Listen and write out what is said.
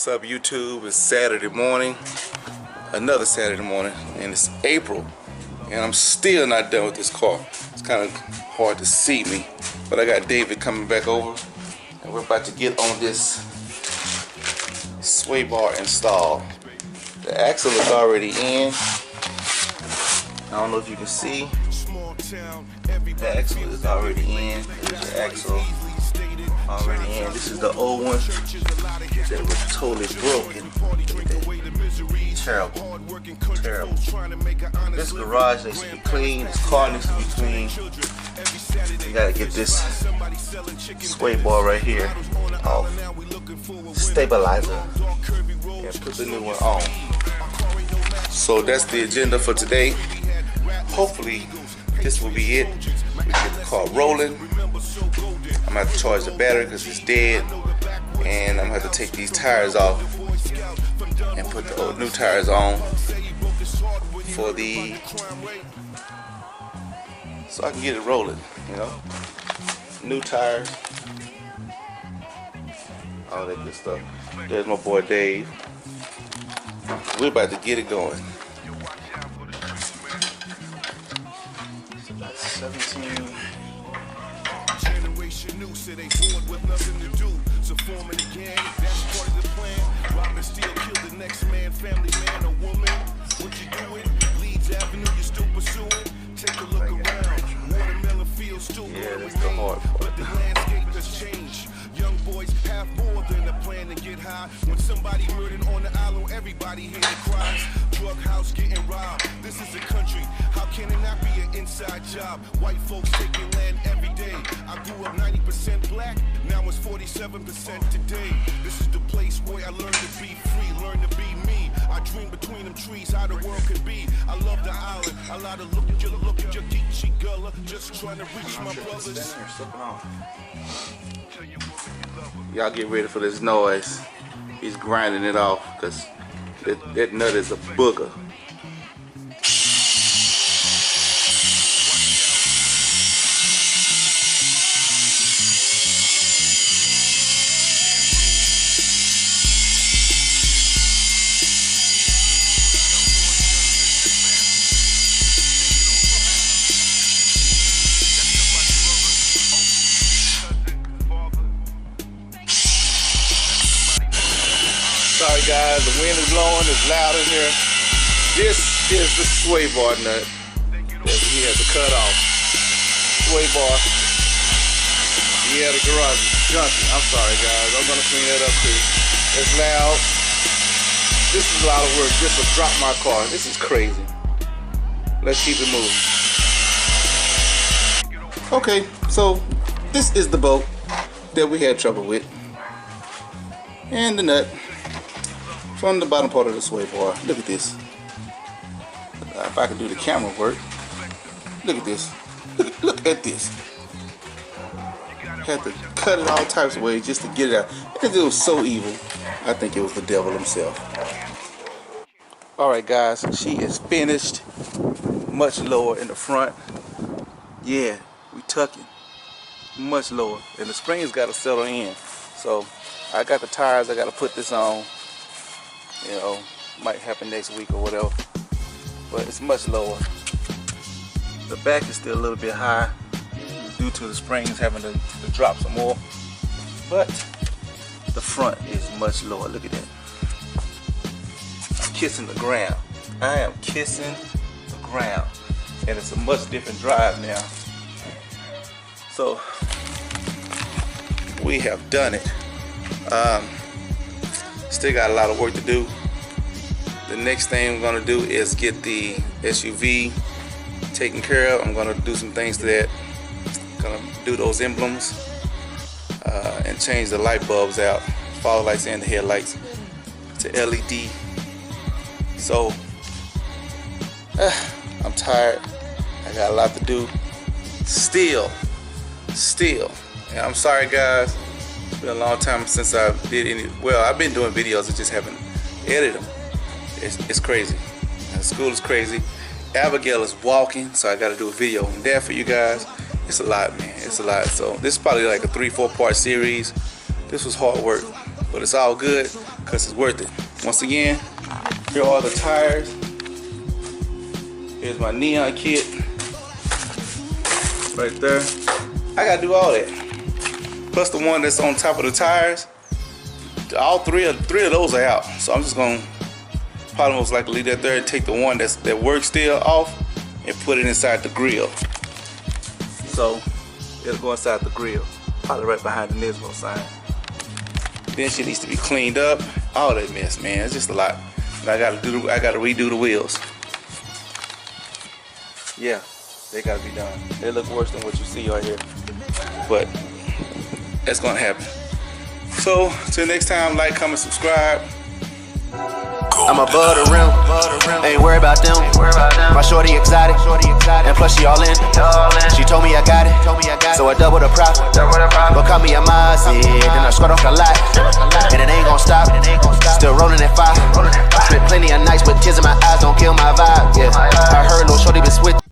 What's up, YouTube? It's Saturday morning, another Saturday morning, and it's April, and I'm still not done with this car. It's kind of hard to see me, but I got David coming back over, and we're about to get on this sway bar installed. The axle is already in. I don't know if you can see. The axle is already in. There's the axle already in. This is the old one that was totally broken. Terrible. Terrible. This garage needs to be clean. This car needs to be clean. You gotta get this sway bar right here off. Stabilizer. And put the new one on. So that's the agenda for today. Hopefully this will be it. We get the car rolling. I'm gonna have to charge the battery because it's dead, and I'm gonna have to take these tires off and put the old new tires on for the so I can get it rolling, you know. New tires, all that good stuff. There's my boy Dave. We're about to get it going. It's about 17. New, so they bored with nothing to do. So forming a gang, that's part of the plan. Robbing, steal, kill the next man, family man or woman. What you doing? Leeds Avenue, you still pursuing. Take a look around. Watermelon fields still going with me. But the landscape has changed. Young boys have more than a plan to get high. When somebody murdered on the island, everybody hear the cries. Drug house getting robbed. This is a country. How can it not be an inside job? White folks taking land every day. I grew up 90% black, now it's 47% today. This is the place where I learned to be free, learn to be me. I dream between them trees how the world could be. I love the island. I like to look at your geeky gullah, just trying to reach my brothers. Y'all get ready for this noise. He's grinding it off because that nut is a booger. Sorry guys, the wind is blowing, it's loud in here. This is the sway bar nut that he had to cut off. Sway bar. Yeah, the garage is junky. I'm sorry guys, I'm gonna clean that up too. It's loud. This is a lot of work just to drop my car. This is crazy. Let's keep it moving. Okay, so this is the bolt that we had trouble with. And the nut from the bottom part of the sway bar. Look at this. If I could do the camera work. Look at this. Look at this. Had to cut it all types of ways just to get it out. Because it was so evil. I think it was the devil himself. Alright guys, she is finished. Much lower in the front. Yeah, we tucking. Much lower. And the springs got to settle in. So I got the tires, I got to put this on. You know, might happen next week or whatever, but it's much lower. The back is still a little bit high due to the springs having to drop some more, but the front is much lower. Look at that. I'm kissing the ground. I am kissing the ground, and it's a much different drive now. So we have done it. Still got a lot of work to do. The next thing I'm gonna do is get the SUV taken care of. I'm gonna do some things to that. Gonna do those emblems and change the light bulbs out, fog lights and the headlights to LED. So I'm tired. I got a lot to do. Still. And I'm sorry guys. It's been a long time since I did any. Well, I've been doing videos, I just haven't edited them. It's crazy. School is crazy. Abigail is walking, so I got to do a video on that for you guys. It's a lot, man. It's a lot. So this is probably like a 3-4 part series. This was hard work. but it's all good because it's worth it. Once again, here are the tires. Here's my neon kit right there. I gotta do all that. Plus the one that's on top of the tires. All three of those are out. So I'm just gonna probably most likely leave that there and take the one that works still off and put it inside the grill. So it'll go inside the grill, probably right behind the Nismo sign. Then she needs to be cleaned up. All that mess, man. It's just a lot. And I gotta redo the wheels. Yeah, they gotta be done. They look worse than what you see right here, but that's gonna happen. So till next time, like, comment, subscribe. I'm above the rim, ain't worried about them. My shorty exotic, and plus she all in. She told me I got it, so I double the profit. Go call me a Mozzie, then I squat off the lot, and it ain't gon'